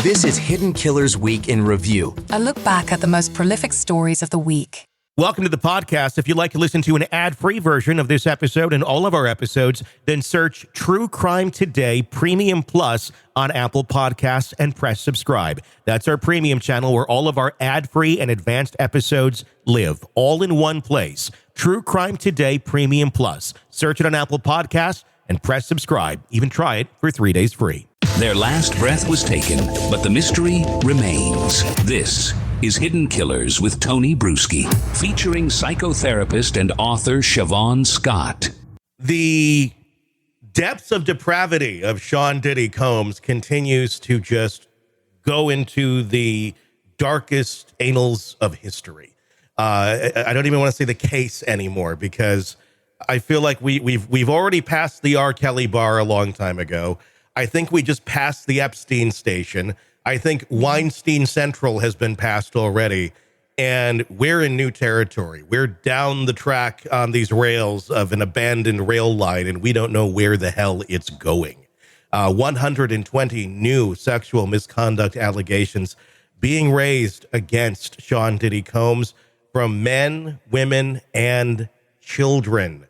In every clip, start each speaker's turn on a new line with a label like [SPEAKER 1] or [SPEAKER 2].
[SPEAKER 1] This is Hidden Killers Week in Review.
[SPEAKER 2] A look back at the most prolific stories of the week.
[SPEAKER 3] Welcome to the podcast. If you'd like to listen to an ad-free version of this episode and all of our episodes, then search True Crime Today Premium Plus on Apple Podcasts and press subscribe. That's our premium channel where all of our ad-free and advanced episodes live, all in one place. True Crime Today Premium Plus. Search it on Apple Podcasts and press subscribe. Even try it for 3 days free.
[SPEAKER 4] Their last breath was taken, but the mystery remains. This is Hidden Killers with Tony Brueski, featuring psychotherapist and author Siobhan Scott.
[SPEAKER 3] The depths of depravity of Sean Diddy Combs continues to just go into the darkest annals of history. I don't even want to say the case anymore because I feel like we've already passed the R. Kelly bar a long time ago. I think we just passed the Epstein station. I think Weinstein Central has been passed already, and we're in new territory. We're down the track on these rails of an abandoned rail line, and we don't know where the hell it's going. 120 new sexual misconduct allegations being raised against Sean Diddy Combs from men, women, and children.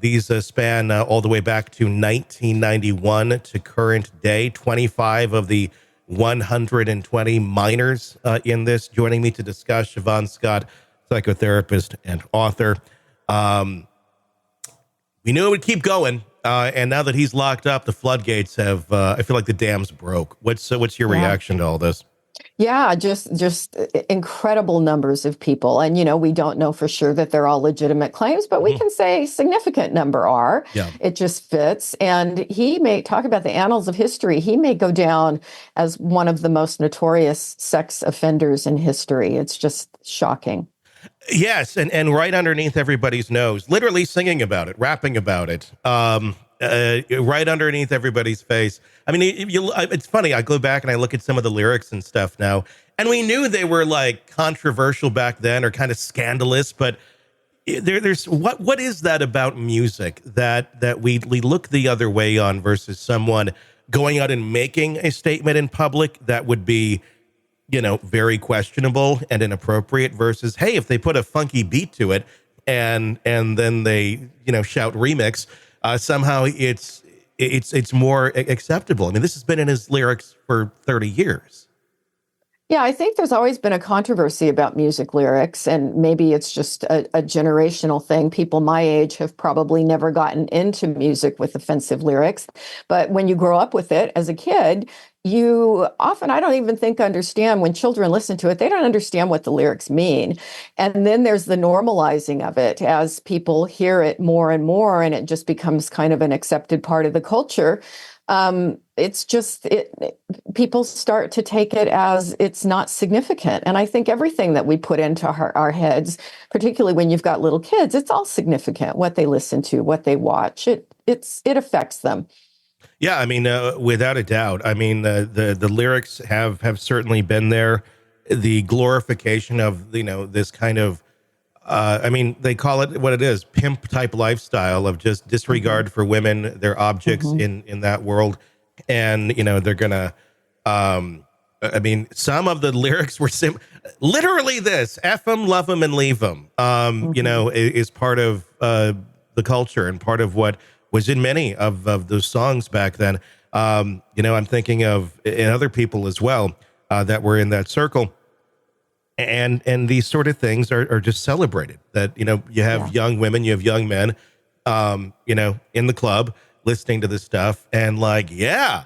[SPEAKER 3] These span all the way back to 1991 to current day. 25 of the 120 minors in this. Joining me to discuss, Siobhan Scott, psychotherapist and author. We knew it would keep going, and now that he's locked up, the floodgates have. I feel like the dams broke. What's your reaction to all this?
[SPEAKER 5] Yeah, just incredible numbers of people. And, we don't know for sure that they're all legitimate claims, but we can say significant number are. Yeah. It just fits. And he may talk about the annals of history. He may go down as one of the most notorious sex offenders in history. It's just shocking.
[SPEAKER 3] Yes. And right underneath everybody's nose, literally singing about it, rapping about it. Right underneath everybody's face. I mean, it's funny. I go back and I look at some of the lyrics and stuff now, and we knew they were like controversial back then or kind of scandalous. But there's what is that about music that we look the other way on versus someone going out and making a statement in public that would be, very questionable and inappropriate versus, hey, if they put a funky beat to it and then they shout remix. Somehow it's more acceptable. I mean, this has been in his lyrics for 30 years.
[SPEAKER 5] Yeah, I think there's always been a controversy about music lyrics, and maybe it's just a generational thing. People my age have probably never gotten into music with offensive lyrics. But when you grow up with it as a kid, you often, I don't even think understand when children listen to it, they don't understand what the lyrics mean. And then there's the normalizing of it as people hear it more and more, and it just becomes kind of an accepted part of the culture. It's just, people start to take it as it's not significant. And I think everything that we put into our heads, particularly when you've got little kids, it's all significant, what they listen to, what they watch. It affects them.
[SPEAKER 3] Yeah, I mean, without a doubt. I mean, the lyrics have certainly been there. The glorification of, this kind of, they call it what it is, pimp type lifestyle of just disregard for women, their objects in that world. And, they're going to, some of the lyrics were literally this, F them, love them, and leave them, is part of the culture and part of what was in many of those songs back then. I'm thinking of and other people as well that were in that circle. And these sort of things are just celebrated, that, you have young women, you have young men, in the club listening to this stuff and like, yeah,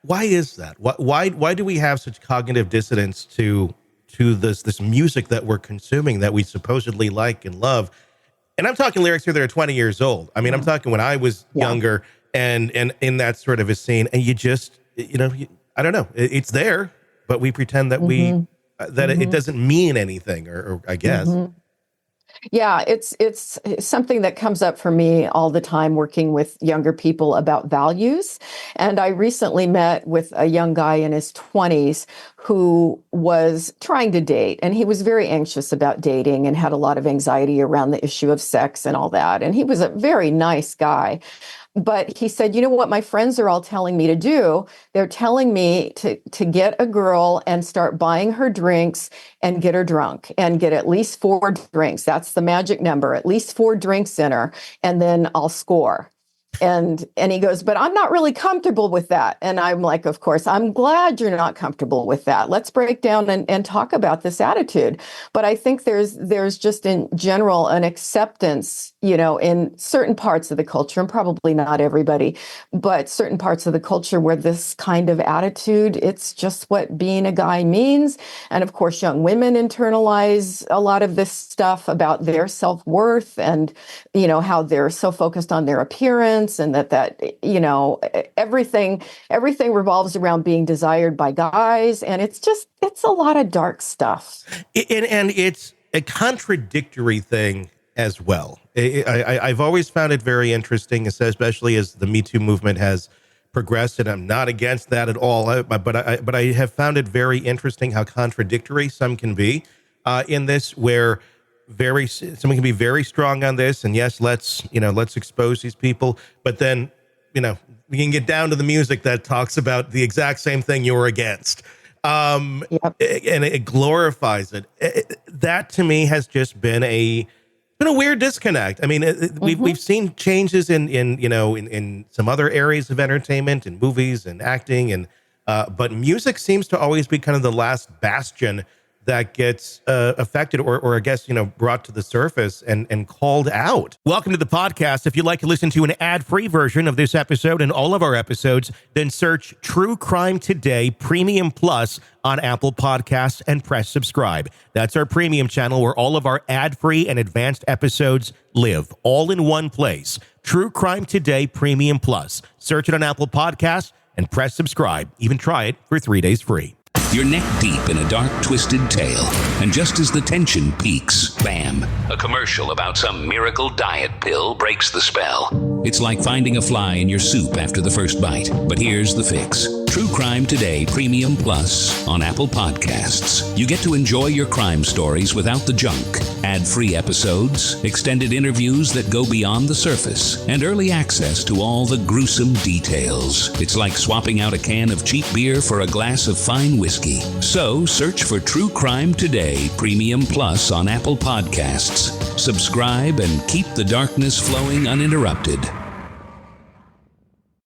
[SPEAKER 3] why is that? Why do we have such cognitive dissonance to this music that we're consuming that we supposedly like and love? And I'm talking lyrics here that are 20 years old. I mean, I'm talking when I was younger and in that sort of a scene, and you just, I don't know, it's there, but we pretend that it doesn't mean anything, or I guess.
[SPEAKER 5] Yeah, it's something that comes up for me all the time working with younger people about values. And I recently met with a young guy in his 20s who was trying to date, and he was very anxious about dating and had a lot of anxiety around the issue of sex and all that. And he was a very nice guy. But he said, you know what my friends are all telling me to do? They're telling me to get a girl and start buying her drinks and get her drunk and get at least 4 drinks. That's the magic number, at least 4 drinks in her, and then I'll score. And he goes, but I'm not really comfortable with that. And I'm like, of course, I'm glad you're not comfortable with that. Let's break down and talk about this attitude. But I think there's just in general an acceptance, in certain parts of the culture, and probably not everybody, but certain parts of the culture where this kind of attitude, it's just what being a guy means. And of course, young women internalize a lot of this stuff about their self-worth and, how they're so focused on their appearance. And that everything revolves around being desired by guys, and it's a lot of dark stuff.
[SPEAKER 3] And it's a contradictory thing as well. I've always found it very interesting, especially as the Me Too movement has progressed, and I'm not against that at all. But I have found it very interesting how contradictory some can be in this, where someone can be very strong on this, and yes, let's expose these people, but then we can get down to the music that talks about the exact same thing you're against, and it glorifies it. That to me has just been a weird disconnect. I mean, we've seen changes in some other areas of entertainment and movies and acting, and but music seems to always be kind of the last bastion that gets affected or I guess, brought to the surface and called out. Welcome to the podcast. If you'd like to listen to an ad-free version of this episode and all of our episodes, then search True Crime Today Premium Plus on Apple Podcasts and press subscribe. That's our premium channel where all of our ad-free and advanced episodes live, all in one place. True Crime Today Premium Plus. Search it on Apple Podcasts and press subscribe. Even try it for 3 days free.
[SPEAKER 4] You're neck deep in a dark, twisted tale, and just as the tension peaks, bam, a commercial about some miracle diet pill breaks the spell. It's like finding a fly in your soup after the first bite. But here's the fix. True Crime Today Premium Plus on Apple Podcasts. You get to enjoy your crime stories without the junk. Ad-free episodes, extended interviews that go beyond the surface, and early access to all the gruesome details. It's like swapping out a can of cheap beer for a glass of fine whiskey. So search for True Crime Today Premium Plus on Apple Podcasts. Subscribe and keep the darkness flowing uninterrupted.